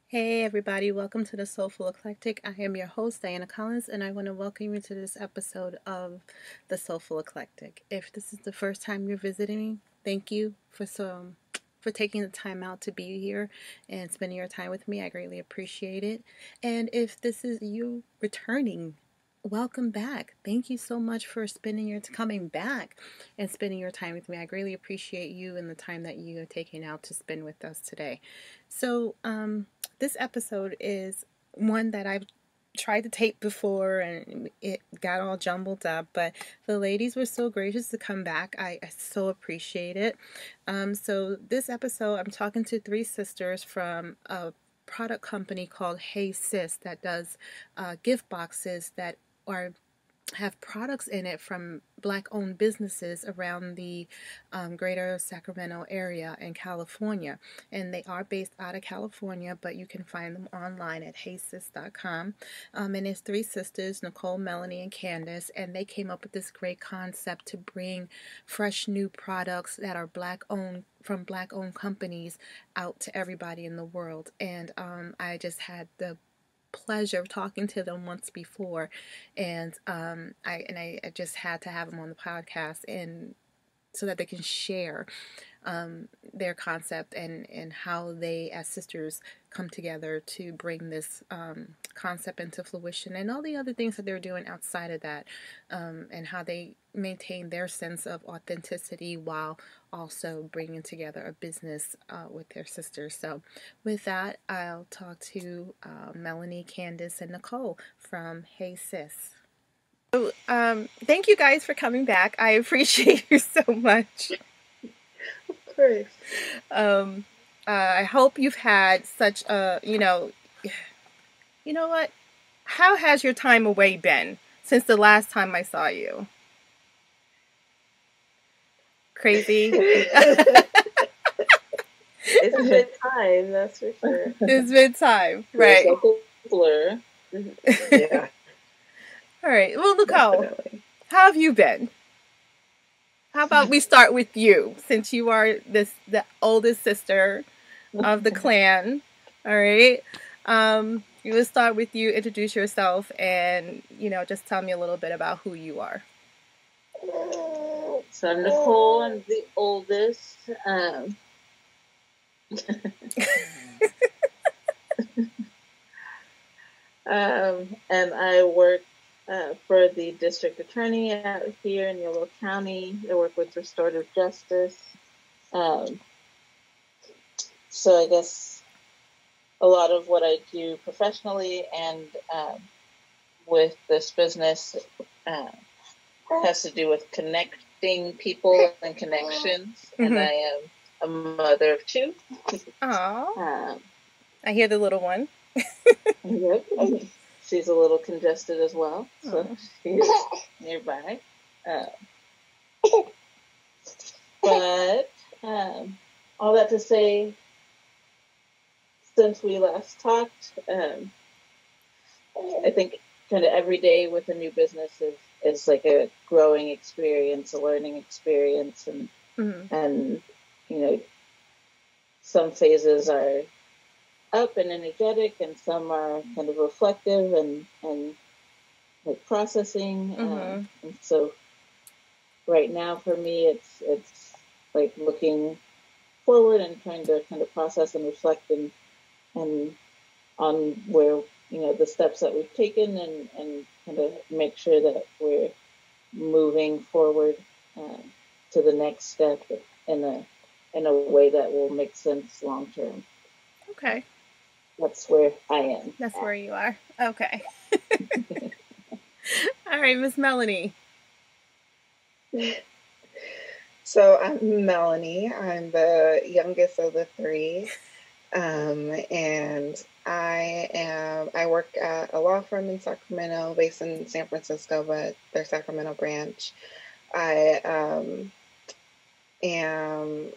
Hey everybody, welcome to the Soulful Eclectic. I am your host, Diana Collins, and I want to welcome you to this episode of the Soulful Eclectic. If this is the first time you're visiting, thank you for taking the time out to be here and spending your time with me. I greatly appreciate it. And if this is you returning, welcome back. Thank you so much for coming back and spending your time with me. I greatly appreciate you and the time that you are taking out to spend with us today. So, this episode is one that I've tried to tape before and it got all jumbled up, but the ladies were so gracious to come back. I so appreciate it. So this episode, I'm talking to three sisters from a product company called Hey Sis that does gift boxes that are have products in it from Black-owned businesses around the greater Sacramento area in California. And they are based out of California, but you can find them online at heysis.com. And it's three sisters, Nicole, Melanie, and Candace, and they came up with this great concept to bring fresh new products that are Black-owned from Black-owned companies out to everybody in the world. And I just had the pleasure of talking to them once before, and I just had to have them on the podcast and so that they can share their concept and how they as sisters come together to bring this concept into fruition and all the other things that they're doing outside of that, and how they maintain their sense of authenticity while also bringing together a business with their sisters. So with that, I'll talk to Melanie, Candace, and Nicole from Hey Sis. So, thank you guys for coming back. I appreciate you so much. Of course. I hope you've had such a, you know what? How has your time away been since the last time I saw you? Crazy. It's been time, that's for sure. It's been time, right? It's like a blur. Yeah. All right. Well, Nicole, Definitely. how have you been? How about we start with you, since you are the oldest sister of the clan. All right. We will start with you. Introduce yourself, and just tell me a little bit about who you are. So I'm Nicole. I'm the oldest. And I work for the district attorney out here in Yolo County. I work with restorative justice. So I guess a lot of what I do professionally and with this business has to do with connecting people and connections. Mm-hmm. And I am a mother of two. Aww. I hear the little one. Yep. She's a little congested as well, so she's nearby. But all that to say, since we last talked, I think kind of every day with a new business is like a growing experience, a learning experience, and and some phases are up and energetic, and some are kind of reflective and like processing. And so right now for me, it's like looking forward and trying to kind of process and reflect and on where the steps that we've taken and kind of make sure that we're moving forward to the next step in a way that will make sense long term. Okay. That's where I am. That's where you are. Okay. All right, Miss Melanie. So I'm Melanie. I'm the youngest of the three. And I work at a law firm in Sacramento, based in San Francisco, but their Sacramento branch. I am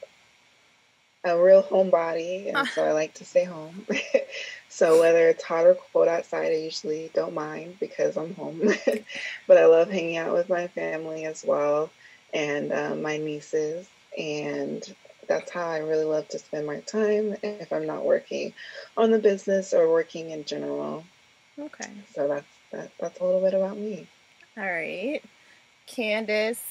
a real homebody, and so I like to stay home. So whether it's hot or cold outside, I usually don't mind because I'm home. But I love hanging out with my family as well, and my nieces. And that's how I really love to spend my time if I'm not working on the business or working in general. Okay. So that's a little bit about me. All right. Candace.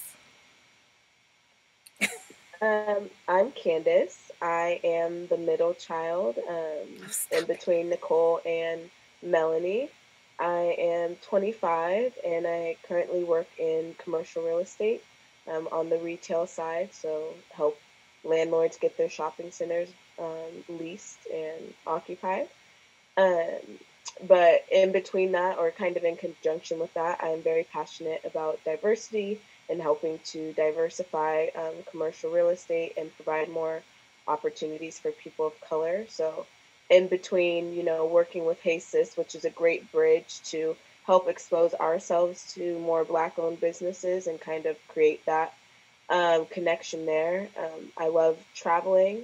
I'm Candace. I am the middle child Oh, in stop it. between Nicole and Melanie. I am 25 and I currently work in commercial real estate on the retail side, so help landlords get their shopping centers leased and occupied. Um, but in between that, or kind of in conjunction with that, I'm very passionate about diversity and helping to diversify commercial real estate and provide more opportunities for people of color. So, in between, working with Hey Sis, which is a great bridge to help expose ourselves to more Black owned businesses and kind of create that connection there. I love traveling.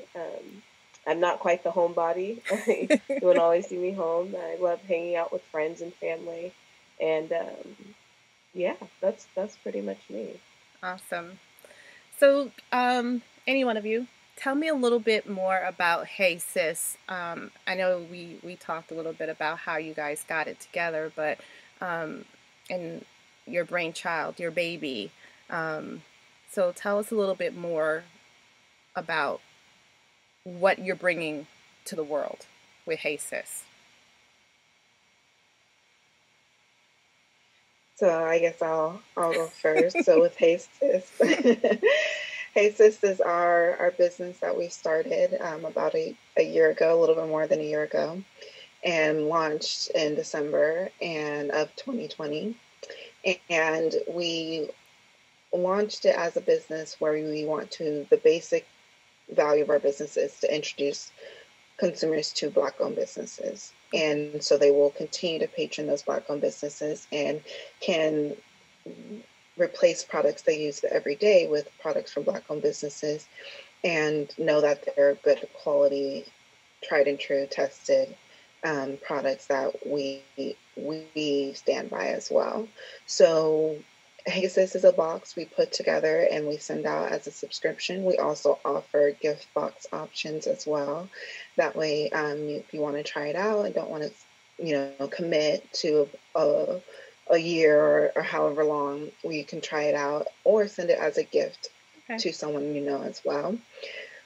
I'm not quite the homebody. You won't always see me home. I love hanging out with friends and family, and yeah, that's pretty much me. Awesome. So, any one of you, tell me a little bit more about Hey Sis. I know we talked a little bit about how you guys got it together, but um, and your brainchild, your baby. Um, so tell us a little bit more about what you're bringing to the world with Hey Sis. So I guess I'll go first. So with Hey Sis, Hey Sis is our business that we started about a year ago, a little bit more than a year ago, and launched in December and of 2020. And we launched it as a business where we want to, the basic value of our business is to introduce consumers to Black owned businesses. And so they will continue to patron those Black owned businesses and can replace products they use every day with products from Black owned businesses and know that they're good quality, tried and true, tested products that we stand by as well. So Hey Sis is a box we put together and we send out as a subscription. We also offer gift box options as well. That way, if you want to try it out and don't want to, commit to a year or however long, you can try it out or send it as a gift to someone you know as well.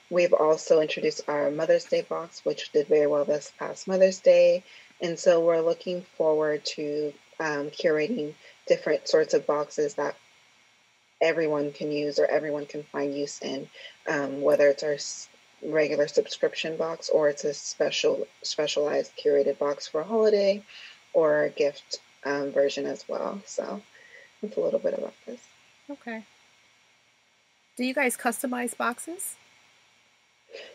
We've also introduced our Mother's Day box, which did very well this past Mother's Day. And so we're looking forward to curating different sorts of boxes that everyone can use or everyone can find use in, whether it's our regular subscription box or it's a specialized curated box for a holiday or a gift version as well. So that's a little bit about this. Okay. Do you guys customize boxes?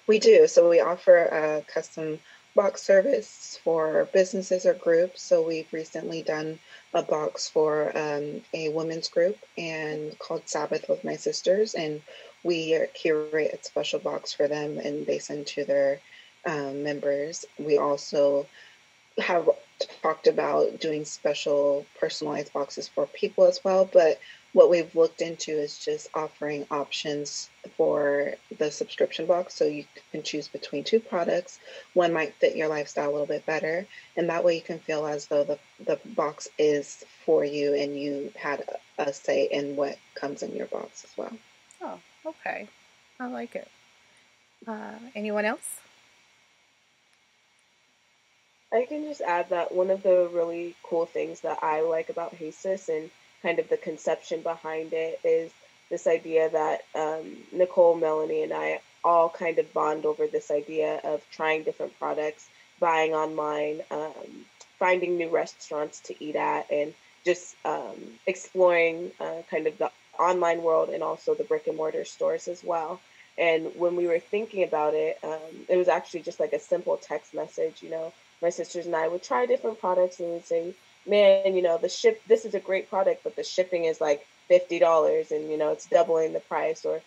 We do. So we offer a custom box service for businesses or groups. So we've recently done a box for a women's group and called Sabbath with My Sisters, and we curate a special box for them, and they send to their members. We also have talked about doing special personalized boxes for people as well, but what we've looked into is just offering options for the subscription box so you can choose between two products. One might fit your lifestyle a little bit better, and that way you can feel as though the box is for you and you had a say in what comes in your box as well. Oh, okay. I like it. Anyone else? I can just add that one of the really cool things that I like about Hey Sis and kind of the conception behind it is this idea that Nicole, Melanie, and I all kind of bond over this idea of trying different products, buying online, finding new restaurants to eat at, and just exploring kind of the online world and also the brick and mortar stores as well. And when we were thinking about it, it was actually just like a simple text message, my sisters and I would try different products and we'd say, man, this is a great product, but the shipping is like $50 and, it's doubling the price. Or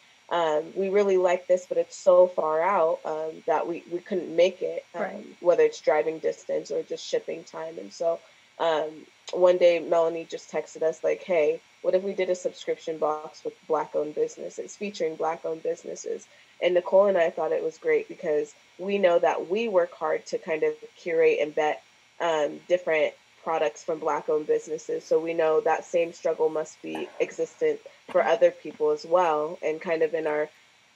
we really like this, but it's so far out that we couldn't make it, Right. whether it's driving distance or just shipping time. And so One day Melanie just texted us like, hey, what if we did a subscription box with Black-owned businesses, featuring Black-owned businesses? And Nicole and I thought it was great because we know that we work hard to kind of curate and vet different products from Black-owned businesses. So we know that same struggle must be existent for other people as well. And kind of in our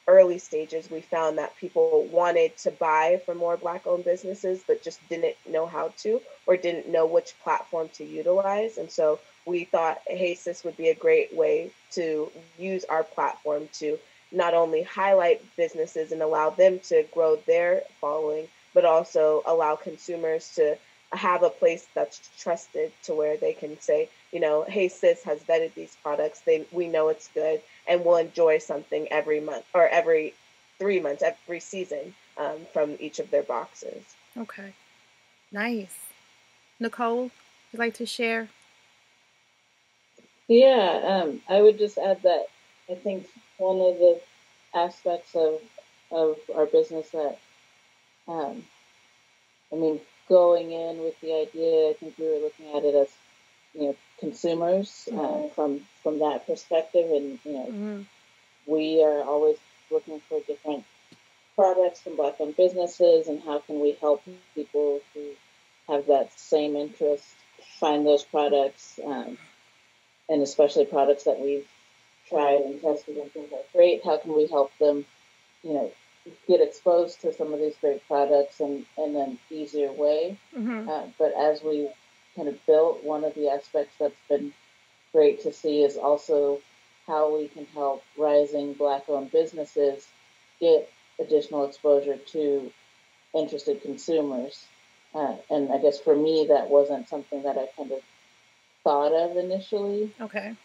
early stages, we found that people wanted to buy from more Black-owned businesses, but just didn't know how to, or didn't know which platform to utilize. And so we thought Hey Sis would be a great way to use our platform to not only highlight businesses and allow them to grow their following, but also allow consumers to have a place that's trusted to where they can say, Hey Sis has vetted these products. We know it's good, and we'll enjoy something every month or every 3 months, every season from each of their boxes. Okay. Nice. Nicole, would you like to share? Yeah, I would just add that I think one of the aspects of our business that, going in with the idea, I think we were looking at it as, consumers from that perspective, and we are always looking for different products from Black-owned businesses, and how can we help people who have that same interest find those products, and especially products that we've tried and tested and think are great. How can we help them, get exposed to some of these great products in an easier way? But as we kind of built, one of the aspects that's been great to see is also how we can help rising Black-owned businesses get additional exposure to interested consumers. And I guess for me, that wasn't something that I kind of thought of initially. Okay.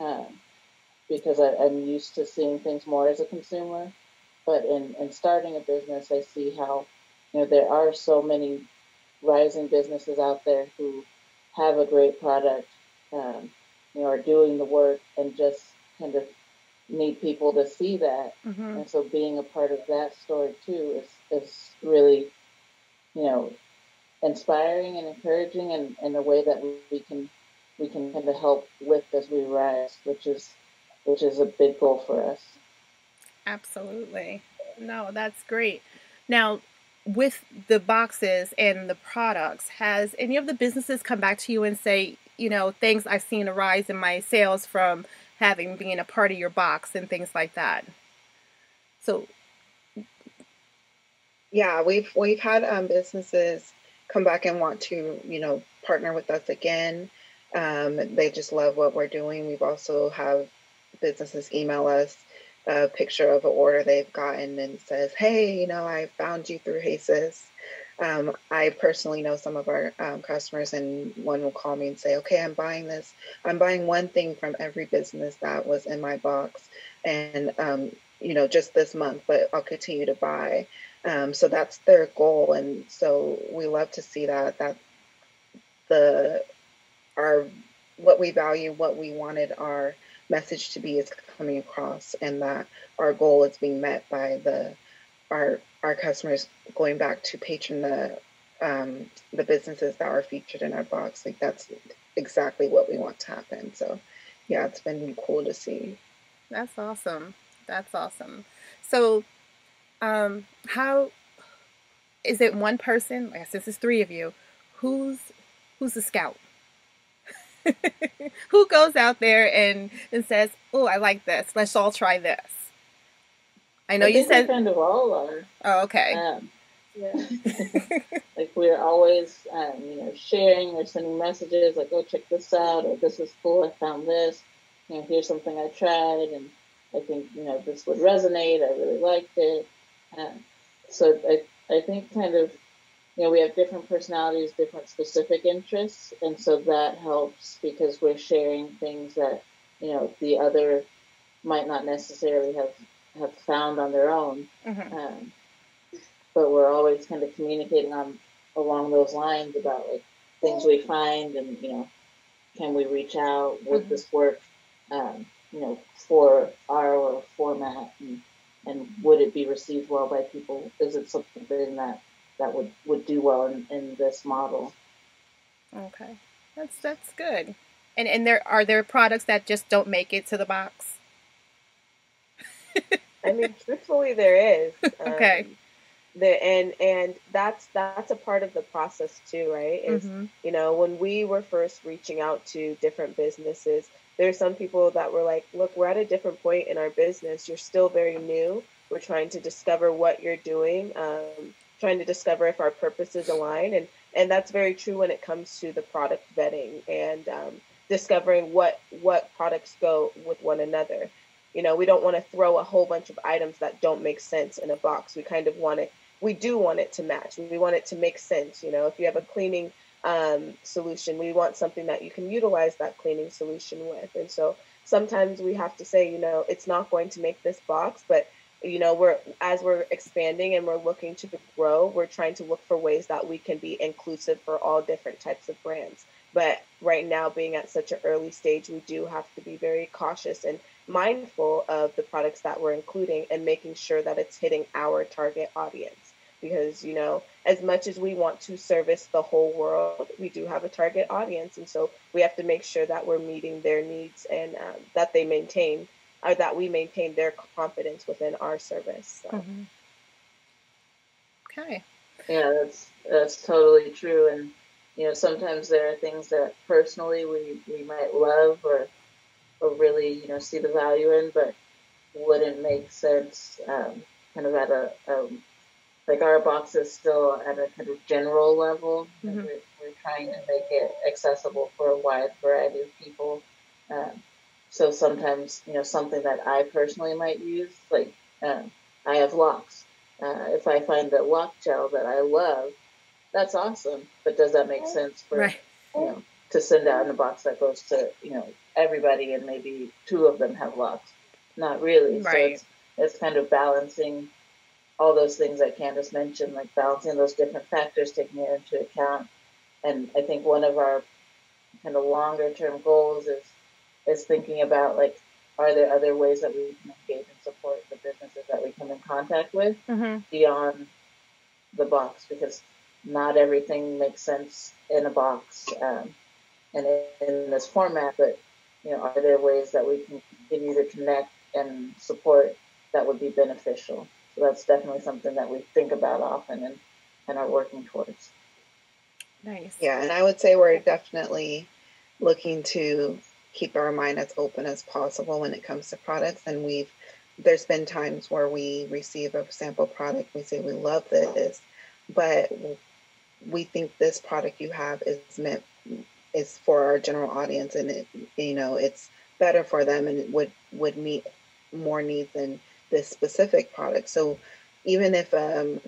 Because I'm used to seeing things more as a consumer. But in starting a business, I see how, there are so many rising businesses out there who have a great product, are doing the work and just kind of need people to see that. And so being a part of that story too is really, inspiring and encouraging, in a way that we can kind of help with as we rise, which is a big goal for us. Absolutely. No, that's great. Now, with the boxes and the products, has any of the businesses come back to you and say, things I've seen a rise in my sales from being a part of your box and things like that? So, yeah, we've had businesses come back and want to partner with us again. They just love what we're doing. We've also have businesses email us a picture of an order they've gotten and says, hey, I found you through Hey Sis. I personally know some of our customers, and one will call me and say, okay, I'm buying this. I'm buying one thing from every business that was in my box, and, just this month, but I'll continue to buy. So that's their goal. And so we love to see that what we value, what we wanted our message to be is coming across, and that our goal is being met by our customers going back to patron the businesses that are featured in our box. Like, that's exactly what we want to happen. So yeah, it's been cool to see. That's awesome. That's awesome. So, how is it one person? Like, since it's three of you, who's the scout? Who goes out there and says, "Oh, I like this. Let's all try this." I know you said kind of all are. Oh, okay. Yeah. Like, we're always, sharing or sending messages like, "Oh, check this out," or "This is cool. I found this. Here's something I tried, and I think this would resonate. I really liked it." So I think kind of, we have different personalities, different specific interests, and so that helps because we're sharing things that the other might not necessarily have found on their own. But we're always kind of communicating along those lines about like things we find, and can we reach out? Would this work? For our format, and would it be received well by people? Is it something that would do well in this model? Okay. That's good. And are there products that just don't make it to the box? I mean, truthfully, there is. Okay. And that's a part of the process too, right? Is when we were first reaching out to different businesses, there's some people that were like, look, we're at a different point in our business. You're still very new. We're trying to discover what you're doing, trying to discover if our purposes align, and that's very true when it comes to the product vetting and discovering what products go with one another. We don't want to throw a whole bunch of items that don't make sense in a box. We do want it to match. We want it to make sense. If you have a cleaning solution, we want something that you can utilize that cleaning solution with. And so sometimes we have to say, it's not going to make this box, but we're expanding and we're looking to grow, we're trying to look for ways that we can be inclusive for all different types of brands. But right now, being at such an early stage, we do have to be very cautious and mindful of the products that we're including and making sure that it's hitting our target audience. Because, as much as we want to service the whole world, we do have a target audience. And so we have to make sure that we're meeting their needs and that we maintain their confidence within our service. So. Mm-hmm. Okay. Yeah, that's totally true. And, sometimes there are things that personally we might love or really, see the value in, but wouldn't make sense kind of at like our box is still at a kind of general level. Mm-hmm. We're trying to make it accessible for a wide variety of people. So sometimes, something that I personally might use, like I have locks. If I find a lock gel that I love, that's awesome. But does that make sense for, right. To send out in a box that goes to, everybody and maybe 2 of them have locks? Not really. Right. So it's kind of balancing all those things that Candace mentioned, like balancing those different factors, taking it into account. And I think one of our kind of longer term goals is thinking about, like, are there other ways that we can engage and support the businesses that we come in contact with beyond the box? Because not everything makes sense in a box and in this format, but are there ways that we can continue to connect and support that would be beneficial? So that's definitely something that we think about often and are working towards. Nice. Yeah, and I would say we're definitely looking to keep our mind as open as possible when it comes to products. And there's been times where we receive a sample product, we say we love this, but we think this product you have is for our general audience, and it's better for them, and it would meet more needs than this specific product. So even if a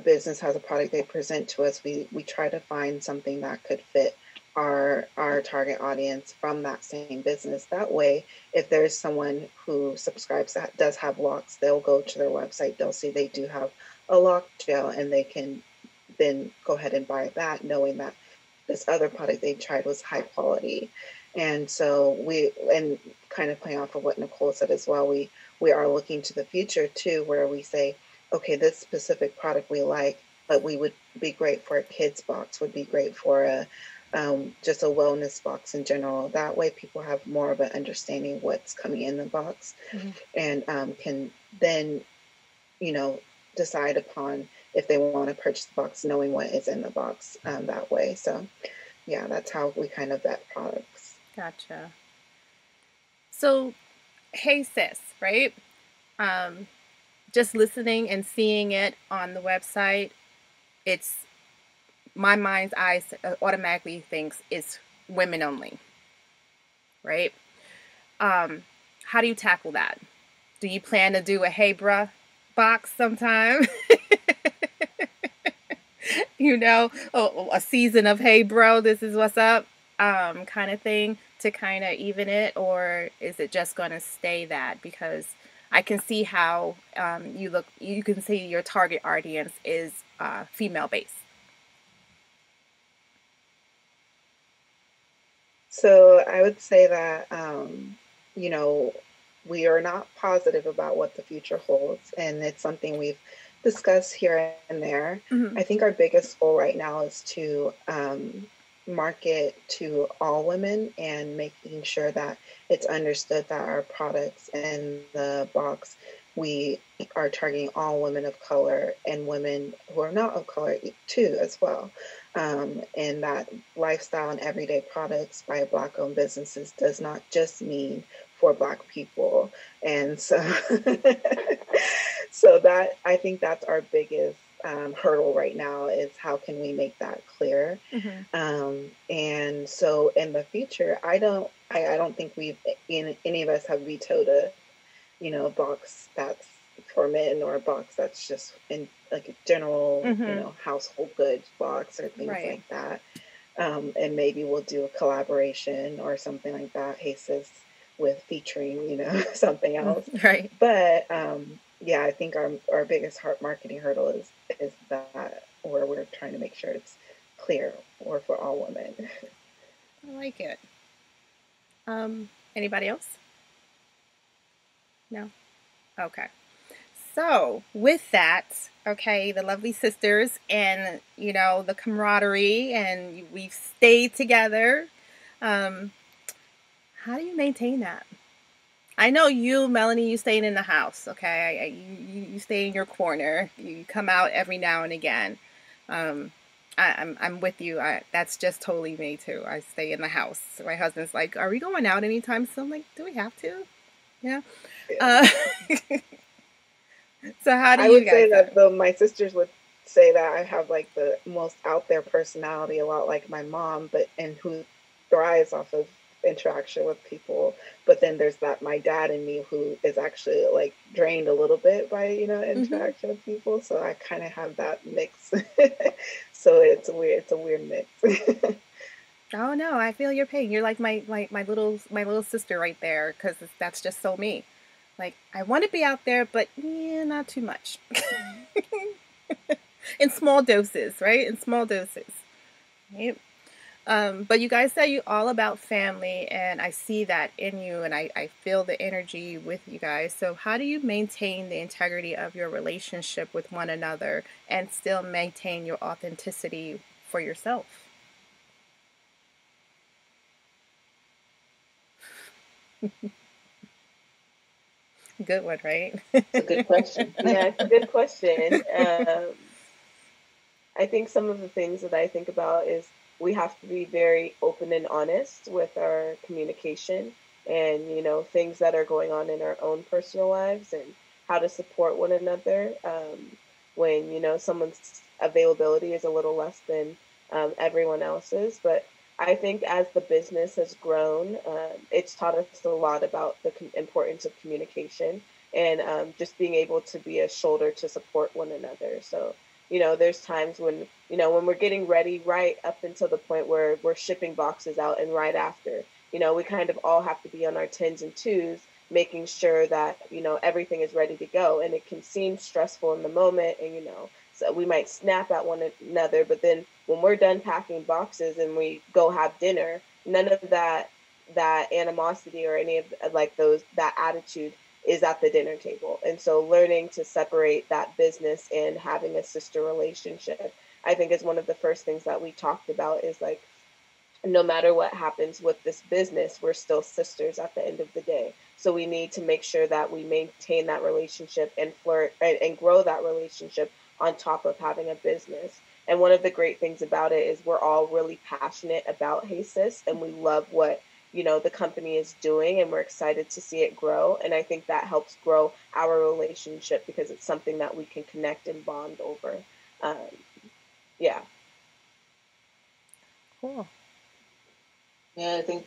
business has a product they present to us, we try to find something that could fit our target audience from that same business. That way, if there's someone who subscribes that does have locks, they'll go to their website, they'll see they do have a lock gel, and they can then go ahead and buy that, knowing that this other product they tried was high quality. And so and kind of playing off of what Nicole said as well, we are looking to the future too, where we say, okay, this specific product we like, but we would be great for a kids box, would be great for just a wellness box in general. That way people have more of an understanding of what's coming in the box and can then, decide upon if they want to purchase the box, knowing what is in the box that way. So yeah, that's how we kind of vet products. Gotcha. So, Hey Sis, right? Just listening and seeing it on the website, it's my mind's eye automatically thinks it's women only, right? How do you tackle that? Do you plan to do a Hey Bruh box sometime? A season of Hey Bro, this is what's up kind of thing to kind of even it, or is it just going to stay that? Because I can see how you can see your target audience is female based. So I would say that, we are not positive about what the future holds, and it's something we've discussed here and there. I think our biggest goal right now is to market to all women and making sure that it's understood that our products in the box, we are targeting all women of color and women who are not of color too as well. And that lifestyle and everyday products by Black-owned businesses does not just mean for Black people. And so, so that, I think that's our biggest hurdle right now, is how can we make that clear. And so in the future, I don't think any of us have vetoed a box that's for men, or a box that's just in like a general household goods box or things like that. And maybe we'll do a collaboration or something like that, Hey Sis, with featuring something else, right? But yeah, I think our biggest marketing hurdle is that, where we're trying to make sure it's clear or for all women. I like it. Anybody else? No? Okay. So with that, okay, the lovely sisters and, the camaraderie, and we've stayed together. How do you maintain that? I know you, Melanie, you staying in the house, okay? You stay in your corner. You come out every now and again. I'm with you. That's just totally me too. I stay in the house. My husband's like, "Are we going out anytime soon?" I'm like, "Do we have to?" Yeah. So how do you guys? I would say that though my sisters would say that I have like the most out there personality, a lot like my mom, and who thrives off of interaction with people. But then there's that my dad in me who is actually like drained a little bit by interaction with people. So I kind of have that mix. So it's a weird mix. Oh no, I feel your pain. You're like my little sister right there, because that's just so me. Like, I want to be out there, but yeah, not too much. In small doses, right? In small doses. Right? But you guys say you all about family, and I see that in you, and I feel the energy with you guys. So how do you maintain the integrity of your relationship with one another and still maintain your authenticity for yourself? Good one, right? It's a good question. Yeah, it's a good question. I think some of the things that I think about is we have to be very open and honest with our communication, and things that are going on in our own personal lives, and how to support one another when someone's availability is a little less than everyone else's. But I think as the business has grown, it's taught us a lot about the importance of communication, and just being able to be a shoulder to support one another. So there's times when, when we're getting ready, right up until the point where we're shipping boxes out, and right after, we kind of all have to be on our 10s and 2s, making sure that, everything is ready to go. And it can seem stressful in the moment, and, so we might snap at one another, but then when we're done packing boxes and we go have dinner, none of that animosity or any of like that attitude is at the dinner table. And so learning to separate that business and having a sister relationship, I think, is one of the first things that we talked about, is like, no matter what happens with this business, we're still sisters at the end of the day. So we need to make sure that we maintain that relationship and flirt and grow that relationship on top of having a business. And one of the great things about it is we're all really passionate about Hey Sis, and we love what the company is doing, and we're excited to see it grow. And I think that helps grow our relationship, because it's something that we can connect and bond over. Yeah. Cool. Yeah, I think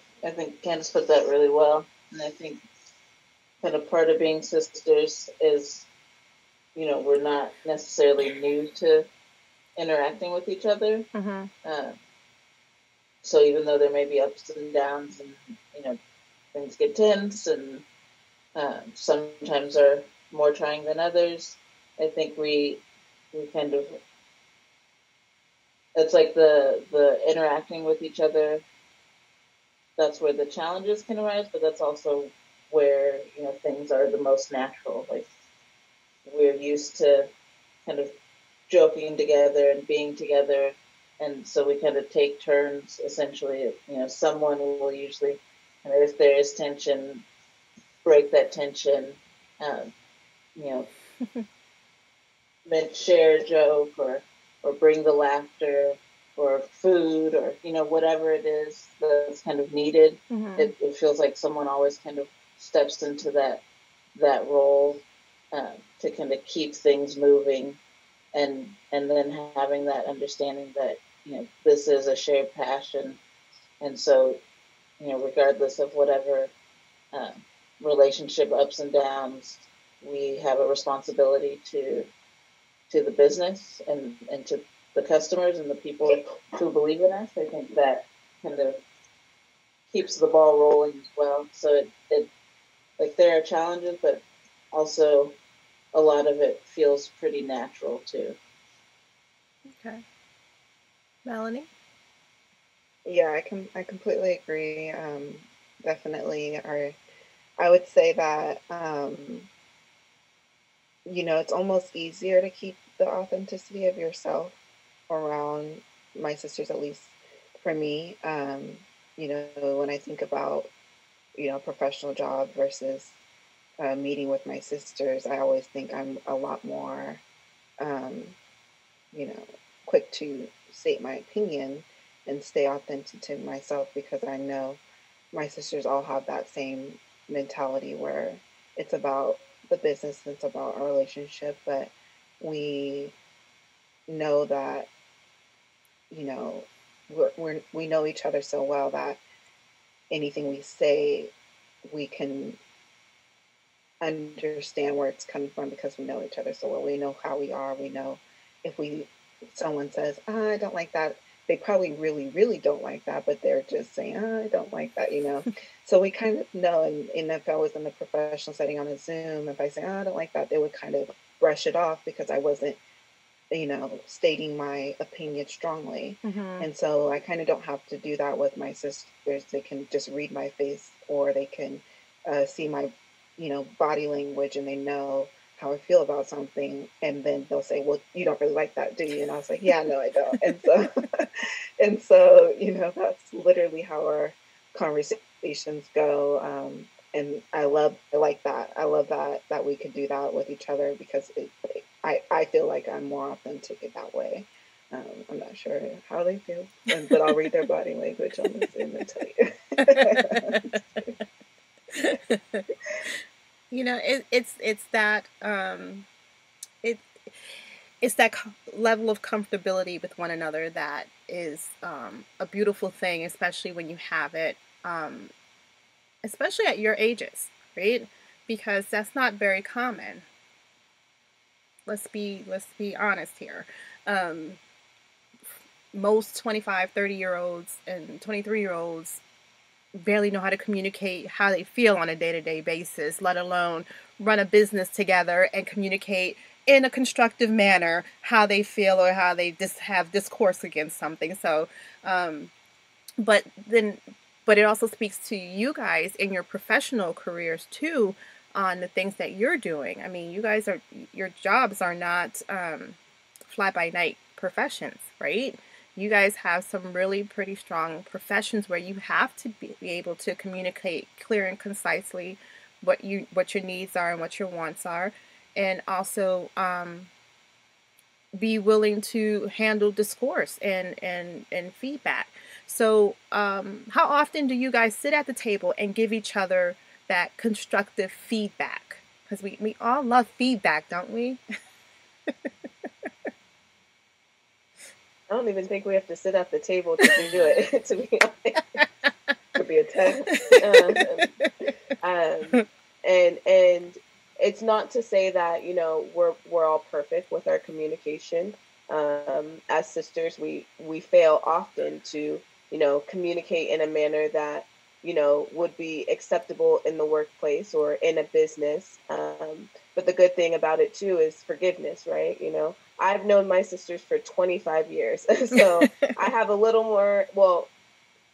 Candace put that really well. And I think kind of part of being sisters is, we're not necessarily new to interacting with each other. So even though there may be ups and downs, and things get tense, and sometimes are more trying than others, I think we kind of, it's like the interacting with each other. That's where the challenges can arise, but that's also where things are the most natural. Like, we're used to kind of joking together and being together, and so we kind of take turns. Essentially, someone will usually, and if there is tension, break that tension. You know, share a joke or bring the laughter or food or whatever it is that's kind of needed. Mm-hmm. It feels like someone always kind of steps into that role to kind of keep things moving, and then having that understanding that this is a shared passion, and so regardless of whatever relationship ups and downs, we have a responsibility to the business and to the customers and the people who believe in us. I think that kind of keeps the ball rolling as well. So it like there are challenges, but also a lot of it feels pretty natural too. Okay. Melanie? Yeah, I completely agree. Definitely. I would say that it's almost easier to keep the authenticity of yourself around my sisters, at least for me. When I think about professional job versus meeting with my sisters, I always think I'm a lot more you know, quick to state my opinion and stay authentic to myself, because I know my sisters all have that same mentality where it's about the business, it's about our relationship, but we know that, we know each other so well that anything we say, we can understand where it's coming from because we know each other so well. We know how we are. We know if someone says, I don't like that, they probably really, really don't like that, but they're just saying, I don't like that, So we kind of know, and if I was in a professional setting on a Zoom, if I say, I don't like that, they would kind of brush it off because I wasn't, stating my opinion strongly. Mm-hmm. And so I kind of don't have to do that with my sisters. They can just read my face, or they can see my body language, and they know how I feel about something, and then they'll say, well, you don't really like that, do you? And I was like, yeah, no, I don't. And so that's literally how our conversations go. And I like that. I love that we could do that with each other, because I feel like I'm more authentic in that way. I'm not sure how they feel, but I'll read their body language on the Zoom and tell you. It's that it's that level of comfortability with one another that is a beautiful thing, especially when you have it, especially at your ages, right? Because that's not very common. Let's be honest here. Most 25, 30-year-olds and 23-year-olds barely know how to communicate how they feel on a day-to-day basis, let alone run a business together and communicate in a constructive manner how they feel or how they just have discourse against something. So, but it also speaks to you guys in your professional careers too, on the things that you're doing. I mean, your jobs are not fly-by-night professions, right? You guys have some really pretty strong professions where you have to be able to communicate clear and concisely what your needs are and what your wants are, and also be willing to handle discourse and feedback. So how often do you guys sit at the table and give each other that constructive feedback? Because we all love feedback, don't we? I don't even think we have to sit at the table to do it, to be honest. Could be a test. And it's not to say that, we're all perfect with our communication. As sisters, we fail often to, communicate in a manner that, would be acceptable in the workplace or in a business. But the good thing about it too is forgiveness, right? I've known my sisters for 25 years. So I have a little more, well,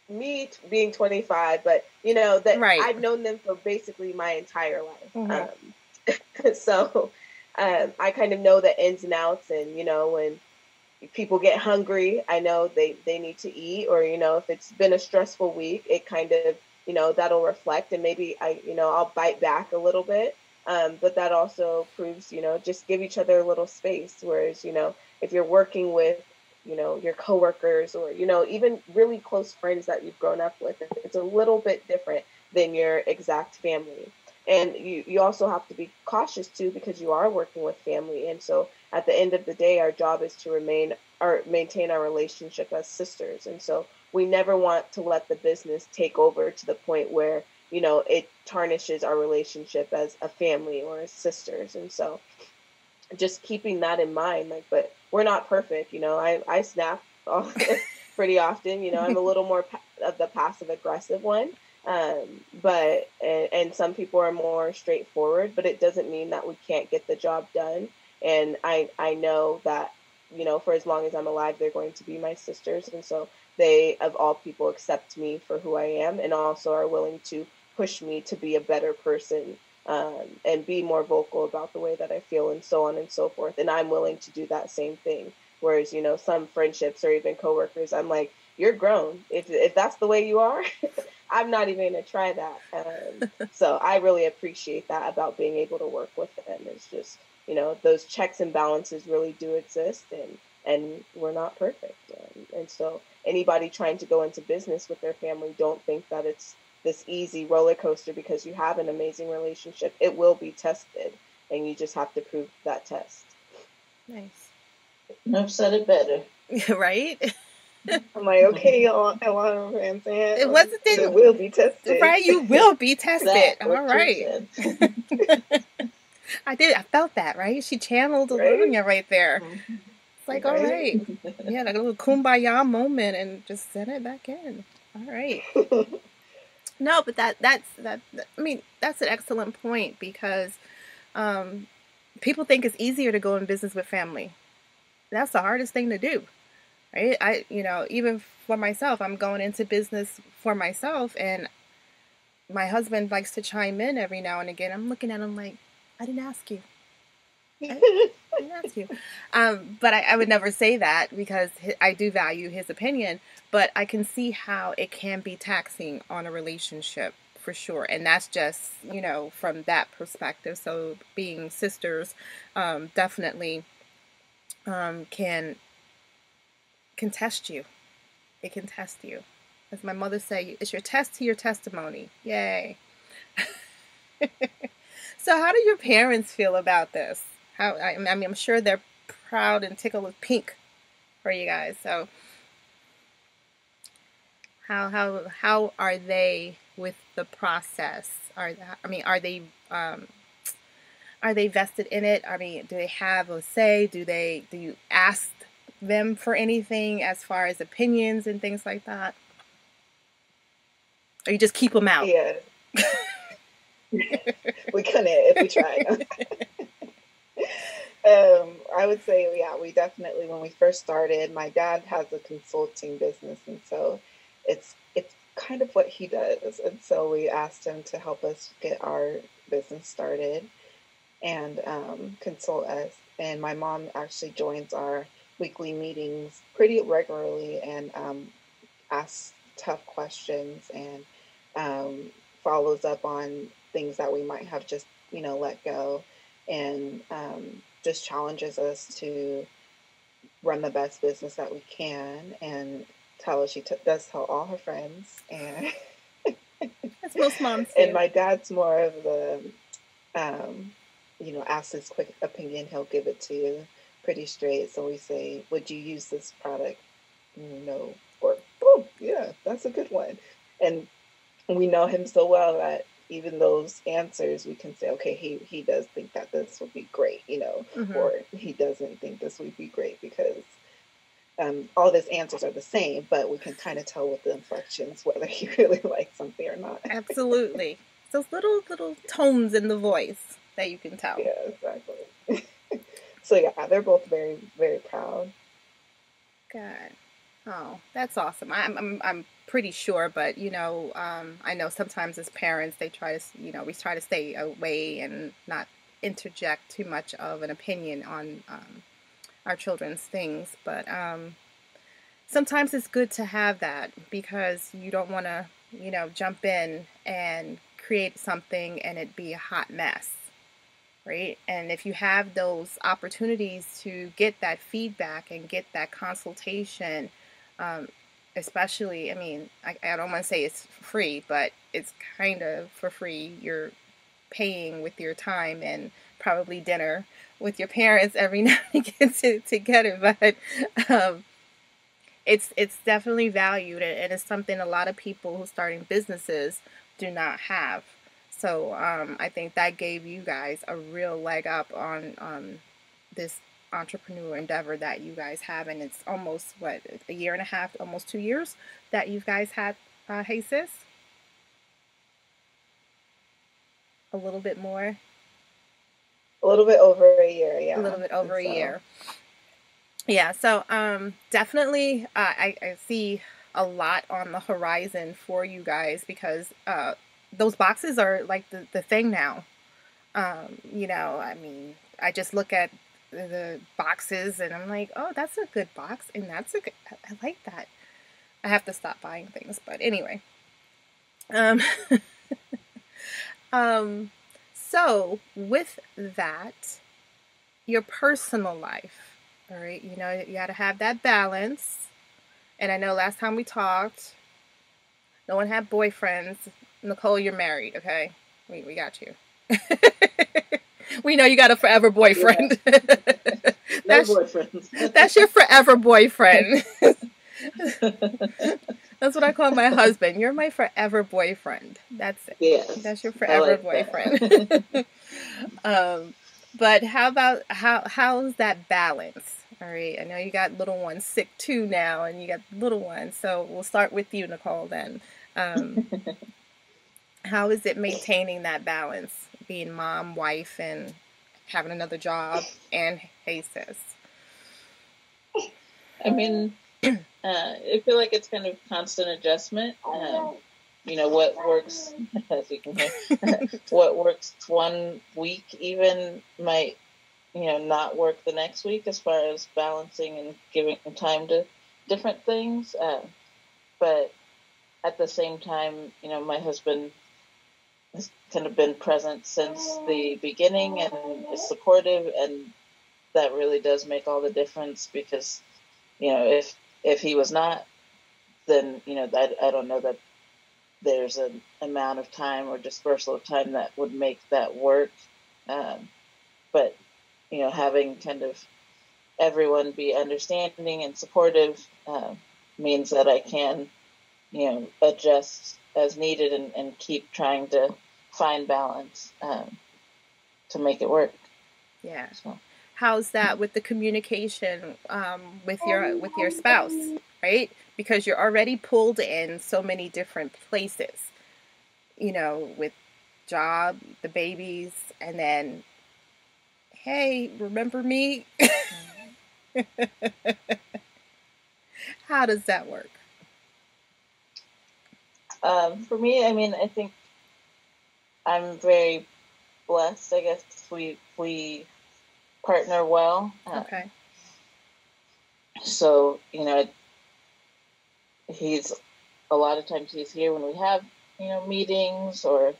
me being 25, but that right. I've known them for basically my entire life. Mm-hmm. So I kind of know the ins and outs, and when people get hungry, I know they need to eat, or, if it's been a stressful week, it kind of, that'll reflect, and maybe I'll bite back a little bit. But that also proves, just give each other a little space. Whereas, if you're working with, your coworkers, or, even really close friends that you've grown up with, it's a little bit different than your exact family. And you also have to be cautious too, because you are working with family. And so at the end of the day, our job is to maintain our relationship as sisters. And so we never want to let the business take over to the point where, it tarnishes our relationship as a family or as sisters. And so just keeping that in mind, but we're not perfect. I snap pretty often. I'm a little more of the passive aggressive one. But some people are more straightforward, but it doesn't mean that we can't get the job done. And I know that, for as long as I'm alive, they're going to be my sisters. And so they, of all people, accept me for who I am, and also are willing to push me to be a better person, and be more vocal about the way that I feel, and so on and so forth. And I'm willing to do that same thing. Whereas, some friendships or even coworkers, I'm like, you're grown. If that's the way you are, I'm not even going to try that. So I really appreciate that about being able to work with them. It's just, those checks and balances really do exist, and we're not perfect. And so anybody trying to go into business with their family, don't think that it's this easy roller coaster because you have an amazing relationship. It will be tested, and you just have to prove that test. Nice. I've said it better. Right? I'm like, okay, y'all, a lot of fans saying it wasn't it will be tested. Right, you will be tested. All right. I felt that, right? She channeled Olivia right there. It's like, all right. Yeah, like a little kumbaya moment, and just send it back in. All right. No, but that's an excellent point, because people think it's easier to go in business with family. That's the hardest thing to do. Right? Even for myself, I'm going into business for myself, and my husband likes to chime in every now and again. I'm looking at him like, I didn't ask you. I didn't ask you. But I would never say that, because I do value his opinion, but I can see how it can be taxing on a relationship, for sure. And that's just, from that perspective. So being sisters, definitely can test you. It can test you. As my mother say, it's your test to your testimony. Yay. So how do your parents feel about this? I'm sure they're proud and tickled with pink for you guys. So how are they with the process? Are they vested in it? Do they have a say? Do you ask them for anything as far as opinions and things like that? Or you just keep them out? Yeah. We couldn't if we tried. I would say, yeah, we definitely, when we first started, my dad has a consulting business, and so it's kind of what he does. And so we asked him to help us get our business started and consult us. And my mom actually joins our weekly meetings pretty regularly, and asks tough questions, and follows up on things that we might have just, let go, and just challenges us to run the best business that we can, and she does tell all her friends, and that's most moms do. And my dad's more of the, asks his quick opinion, he'll give it to you pretty straight. So we say, would you use this product? No. Or, oh, yeah, that's a good one. And we know him so well that even those answers, we can say, okay, he does think that this would be great, or he doesn't think this would be great, because all those answers are the same, but we can kind of tell with the inflections whether he really likes something or not. Absolutely. Those little tones in the voice that you can tell. Yeah, exactly. So yeah, they're both very, very proud. Good. Oh, that's awesome. I'm pretty sure, but I know sometimes as parents they try to we try to stay away and not interject too much of an opinion on our children's things. But sometimes it's good to have that because you don't want to, jump in and create something and it be a hot mess, right? And if you have those opportunities to get that feedback and get that consultation, especially, I mean, I don't want to say it's free, but it's kind of for free. You're paying with your time and probably dinner with your parents every now and again to get it. But it's definitely valued, and it's something a lot of people who are starting businesses do not have. So I think that gave you guys a real leg up on this entrepreneur endeavor that you guys have, and it's almost what, a year and a half, almost 2 years that you guys had Hey Sis? A little bit more? A little bit over a year, yeah. A little bit over a year. Yeah, so definitely I see a lot on the horizon for you guys because those boxes are like the thing now. I mean, I just look at the boxes and I'm like, oh, that's a good box, and that's a good, I like that. I have to stop buying things, but anyway. So with that, your personal life, all right, you got to have that balance. And I know last time we talked, no one had boyfriends. Nicole, you're married, okay? We got you. We know you got a forever boyfriend. Yeah. No boyfriends. That's your forever boyfriend. That's what I call my husband. You're my forever boyfriend. That's it. Yes, that's your forever boyfriend. But how's that balance? All right. I know you got little ones sick too now, and you got little ones. So we'll start with you, Nicole. Then, how is it maintaining that balance, being mom, wife, and having another job, and Hey Sis? I mean, I feel like it's kind of constant adjustment. What works, as you can hear, what works one week even might, not work the next week as far as balancing and giving time to different things. But at the same time, my husband has kind of been present since the beginning and is supportive, and that really does make all the difference because, if he was not, then, I don't know that there's an amount of time or dispersal of time that would make that work. But, having kind of everyone be understanding and supportive means that I can, adjust as needed and keep trying to find balance to make it work. Yeah. So. How's that with the communication with your spouse, right? Because you're already pulled in so many different places, with job, the babies, and then, hey, remember me? How does that work? For me, I mean, I think I'm very blessed. I guess we partner well. Okay. So, he's a lot of times he's here when we have, meetings, or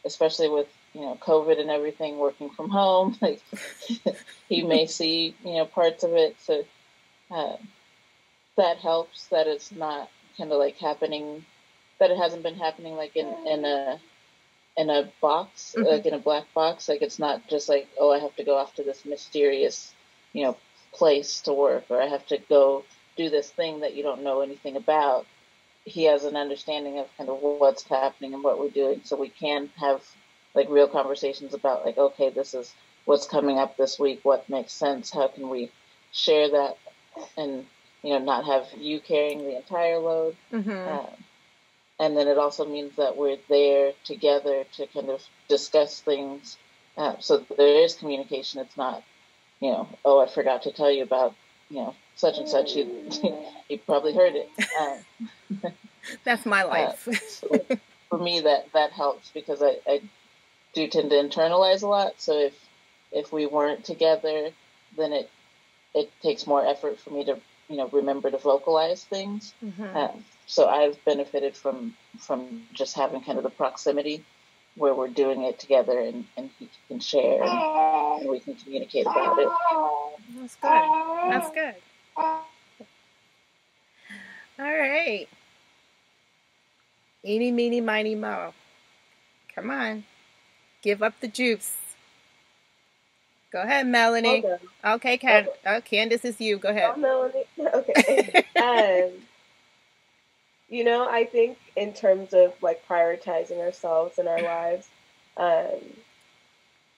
especially with, COVID and everything, working from home, like he may see, parts of it. So that helps that it's not kind of like happening, that it hasn't been happening like in a box, mm-hmm. like in a black box. Like it's not just like, oh, I have to go off to this mysterious, place to work, or I have to go do this thing that you don't know anything about. He has an understanding of kind of what's happening and what we're doing, so we can have like real conversations about like, okay, this is what's coming up this week, what makes sense, how can we share that, and not have you carrying the entire load. Mm-hmm. And then it also means that we're there together to kind of discuss things, so there is communication. It's not, oh, I forgot to tell you about, such and such. You probably heard it. That's my life. So for me, that helps because I do tend to internalize a lot. So if we weren't together, then it it takes more effort for me to, remember to vocalize things. Mm-hmm. So I've benefited from just having kind of the proximity where we're doing it together, and he can share, and we can communicate about it. That's good. That's good. All right. Eeny, meeny, miny, mo. Come on. Give up the juice. Go ahead, Melanie. Okay, Candace is you. Go ahead. Oh, Melanie. Okay. I think in terms of like prioritizing ourselves in our lives,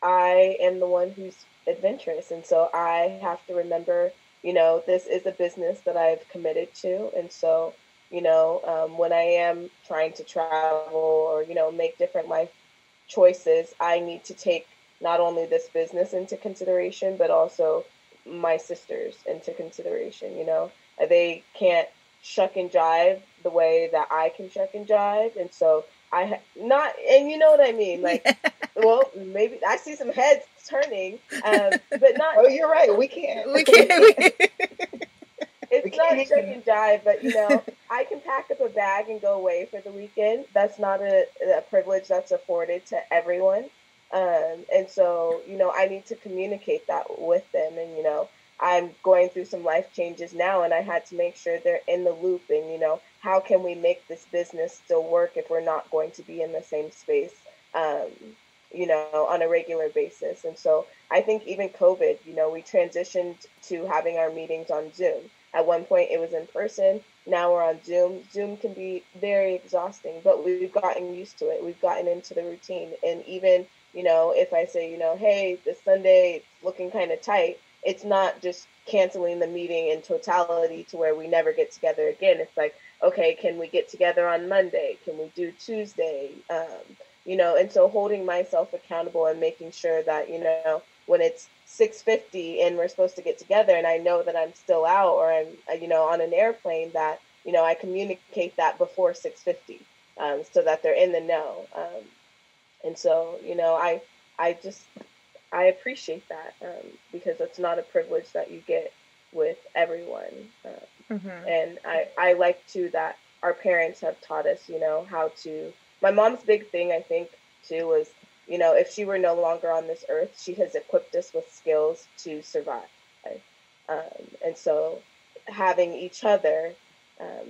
I am the one who's adventurous. And so I have to remember, this is a business that I've committed to. And so, when I am trying to travel or, make different life choices, I need to take not only this business into consideration, but also my sisters into consideration. They can't shuck and jive the way that I can shuck and jive. And so not, and you know what I mean? Like, well, maybe I see some heads turning, but not. Oh, you're right. We can't. We can't. It's not shuck and jive, but I can pack up a bag and go away for the weekend. That's not a privilege that's afforded to everyone. And so, I need to communicate that with them. And, I'm going through some life changes now, and I had to make sure they're in the loop. And, how can we make this business still work if we're not going to be in the same space, on a regular basis? And so I think even COVID, we transitioned to having our meetings on Zoom. At one point it was in person. Now we're on Zoom. Zoom can be very exhausting, but we've gotten used to it. We've gotten into the routine. And even, if I say, hey, this Sunday it's looking kind of tight, it's not just canceling the meeting in totality to where we never get together again. It's like, okay, can we get together on Monday? Can we do Tuesday? And so holding myself accountable and making sure that, when it's 6:50 and we're supposed to get together and I know that I'm still out or I'm, on an airplane, that, I communicate that before 6:50, so that they're in the know. And so, I appreciate that, because it's not a privilege that you get with everyone. And I like too that our parents have taught us, how to. My mom's big thing, I think, too, was, if she were no longer on this earth, she has equipped us with skills to survive. And so having each other,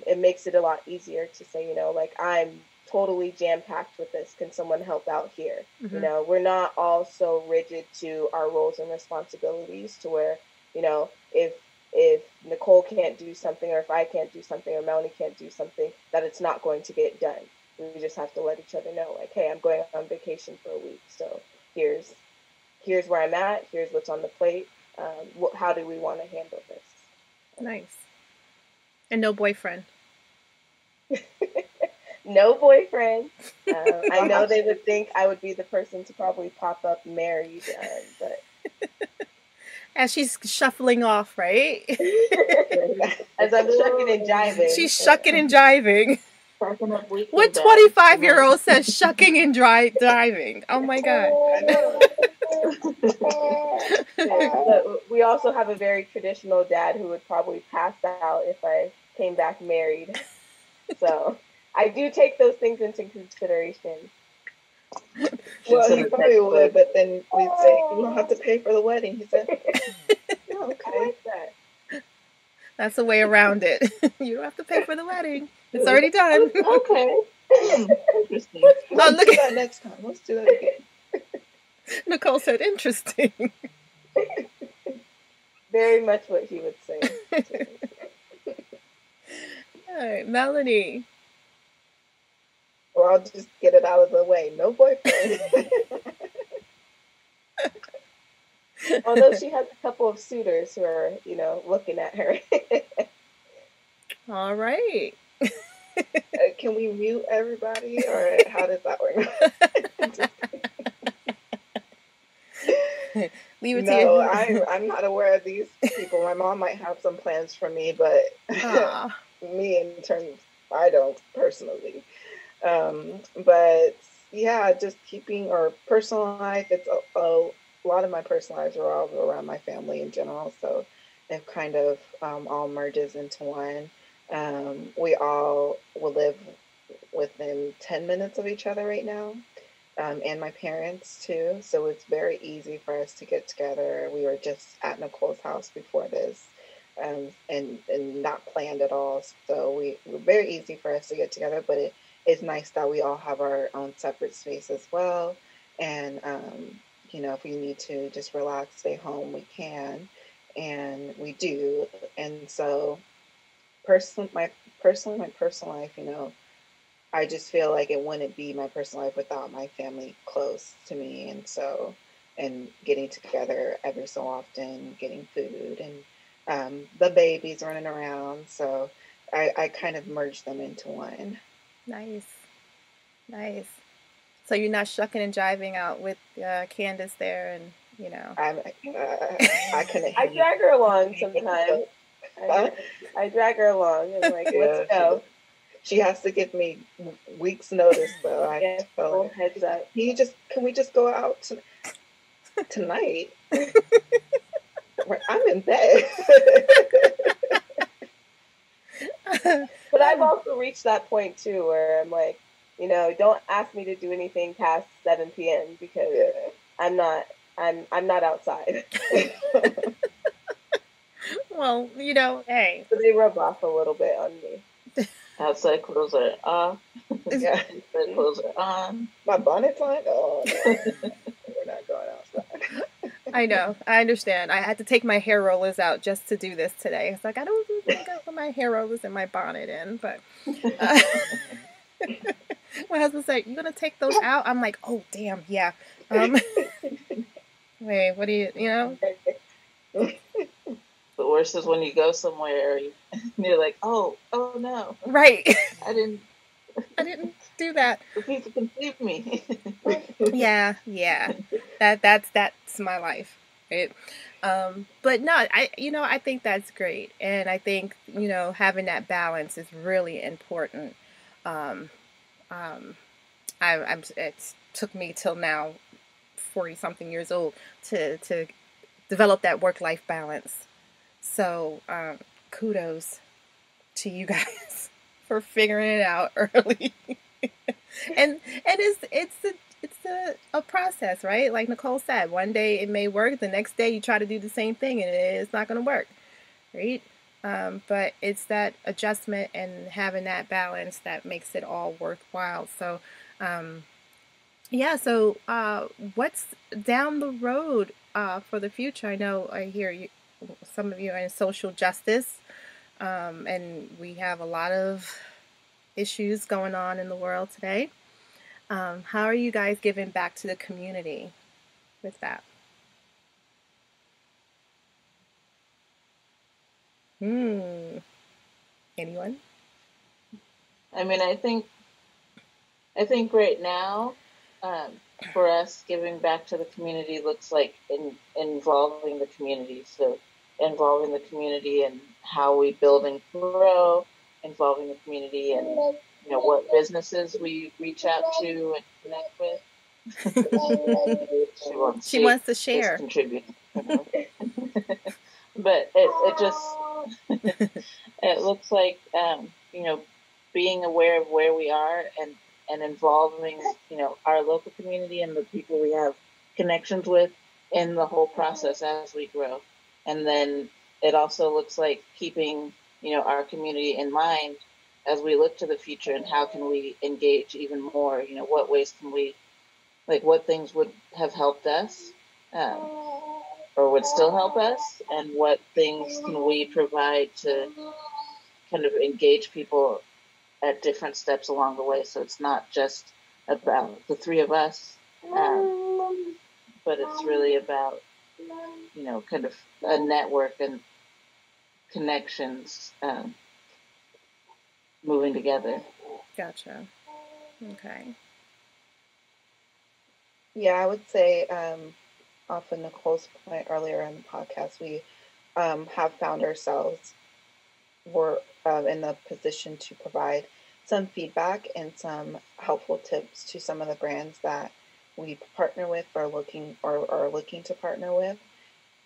it makes it a lot easier to say, like, I'm totally jam-packed with this. Can someone help out here? We're not all so rigid to our roles and responsibilities to where, if Nicole can't do something, or if I can't do something, or Melanie can't do something, that it's not going to get done. We just have to let each other know, like, hey, I'm going on vacation for a week, so here's where I'm at, here's what's on the plate. How do we want to handle this? Nice. And no boyfriend. No boyfriend. I know they would think I would be the person to probably pop up married, but as she's shuffling off, right? As I'm shucking and jiving. She's shucking and jiving. What 25-year-old says shucking and driving? Oh my God. We also have a very traditional dad who would probably pass out if I came back married. So I do take those things into consideration. Well, he probably would, but then we'd say, you don't have to pay for the wedding. He said, oh, okay. I like that. That's a way around it. You don't have to pay for the wedding. It's already done. Okay. Interesting. Let's do that next time. Let's do that again. Nicole said, interesting. Very much what he would say. All right, Melanie. Well, I'll just get it out of the way. No boyfriend. Although she has a couple of suitors who are, looking at her. All right. Can we mute everybody, or how does that work? Leave it to you. I'm not aware of these people. My mom might have some plans for me, but me in terms, I don't personally. But yeah, just keeping our personal life. It's a lot of my personal lives revolve around my family in general. So it kind of all merges into one. We all will live within 10 minutes of each other right now, and my parents too. So it's very easy for us to get together. We were just at Nicole's house before this, and not planned at all. So we were very easy for us to get together, but it's nice that we all have our own separate space as well. And, if we need to just relax, stay home, we can, and we do. And so my personal life, I just feel like it wouldn't be my personal life without my family close to me. And getting together every so often, getting food, and the babies running around. So I kind of merged them into one. Nice. So you're not shucking and jiving out with Candace there, and I couldn't. I drag her along sometimes. I drag her along and let's go. She has to give me weeks notice, though. I tell her, heads up. Can we just go out tonight? I'm in bed. But I've also reached that point too, where I'm like, don't ask me to do anything past 7 p.m. because I'm not outside. Well, hey. So they rub off a little bit on me. Outside clothes are off. Yeah. Inside clothes are on. My bonnet's on. Oh, no. We're not going outside. I know. I understand. I had to take my hair rollers out just to do this today. It's like, I don't think I put my hair rollers and my bonnet in, but my husband said, "You gonna take those out?" I'm like, "Oh, damn, yeah." Wait, what do you? The worst is when you go somewhere and you're like, oh no. Right. I didn't do that. The people can save me. Yeah. That's my life, right? But no, I think that's great, and I think having that balance is really important. It took me till now, 40 something years old, to develop that work-life balance. So kudos to you guys for figuring it out early. and it's a process, right? Like Nicole said, one day it may work, the next day you try to do the same thing and it's not going to work, right? But it's that adjustment and having that balance that makes it all worthwhile. So what's down the road for the future? I know I hear some of you are in social justice, and we have a lot of issues going on in the world today. How are you guys giving back to the community with that? Anyone? I mean, I think right now, for us, giving back to the community looks like involving the community. So involving the community in how we build and grow, involving the community in what businesses we reach out to and connect with. She wants to share. Contribute. But it just it looks like being aware of where we are and involving our local community and the people we have connections with in the whole process as we grow. And then it also looks like keeping our community in mind as we look to the future, and how can we engage even more. What ways can we, what things would have helped us or would still help us, and what things can we provide to kind of engage people at different steps along the way. So it's not just about the three of us, but it's really about kind of a network and connections moving together. Gotcha. Okay. Yeah, I would say off of Nicole's point earlier in the podcast, we have found ourselves we're in the position to provide some feedback and some helpful tips to some of the brands that we partner with or looking to partner with.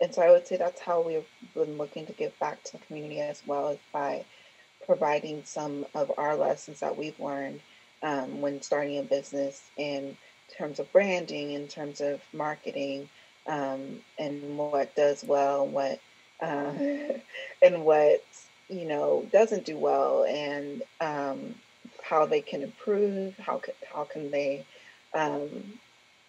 And so I would say that's how we've been looking to give back to the community as well, as by providing some of our lessons that we've learned when starting a business in terms of branding, in terms of marketing, and what does well, what uh, and what doesn't do well, and how they can improve, how can they